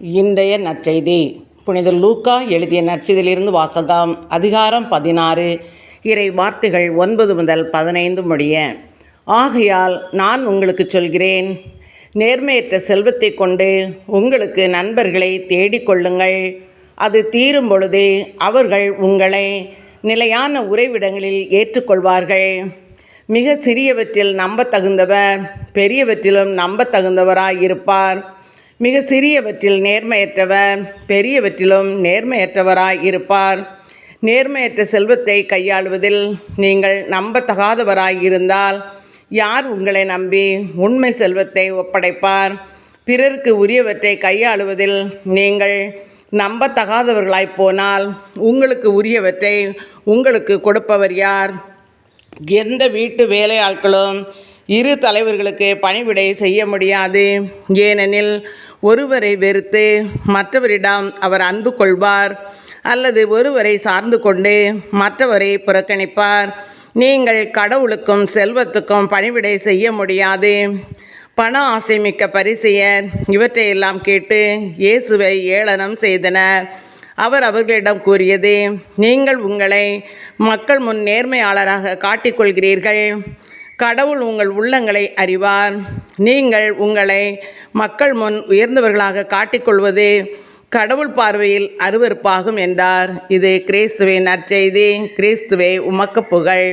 இன்றைய நற்செய்தி புனித லூக்கா எழுதிய நற்செய்தியிலிருந்து வாசகம். அதிகாரம் 16, இறை வார்த்தைகள் 9 முதல் 15 முடிய. ஆகையால் நான் உங்களுக்கு சொல்கிறேன், நேர்மையற்ற செல்வத்தை கொண்டு உங்களுக்கு நண்பர்களை தேடிக்கொள்ளுங்கள். அது தீரும் பொழுதே அவர்கள் உங்களை நிலையான உறைவிடங்களில் ஏற்றுக்கொள்வார்கள். மிக சிறியவற்றில் நம்பத்தகுந்தவர் பெரியவற்றிலும் நம்பத்தகுந்தவராயிருப்பார். மிக சிறியவற்றில் நேர்மையற்றவர் பெரியவற்றிலும் நேர்மையற்றவராய் இருப்பார். நேர்மையற்ற செல்வத்தை கையாளுவதில் நீங்கள் நம்பத்தகாதவராய் இருந்தால் யார் உங்களை நம்பி உண்மை செல்வத்தை ஒப்படைப்பார்? பிறருக்கு உரியவற்றை கையாளுவதில் நீங்கள் நம்பத்தகாதவர்களாய் போனால் உங்களுக்கு உரியவற்றை உங்களுக்கு கொடுப்பவர் யார்? எந்த வீட்டு வேலையாட்களும் இரு தலைவர்களுக்கு பணிவிடை செய்ய முடியாது. ஏனெனில் ஒருவரை வெறுத்து மற்றவரிடம் அவர் அன்பு கொள்வார், அல்லது ஒருவரை சார்ந்து கொண்டு மற்றவரை புறக்கணிப்பார். நீங்கள் கடவுளுக்கும் செல்வத்துக்கும் பணிவிடை செய்ய முடியாது. பண ஆசைமிக்க பரிசேயர் இவற்றையெல்லாம் கேட்டு இயேசுவை ஏளனம் செய்தனர். அவர் அவர்களிடம் கூறியது, நீங்கள் உங்களை மக்கள் முன் நேர்மையாளராக காட்டிக்கொள்கிறீர்கள். கடவுள் உங்கள் உள்ளங்களை அறிவார். நீங்கள் உங்களை மக்கள் முன் உயர்ந்தவர்களாக காட்டிக்கொள்வது கடவுள் பார்வையில் அருவருப்பாகும் என்றார். இது கிறிஸ்துவின் நற்செய்தி. கிறிஸ்துவே உமக்கு புகழ்.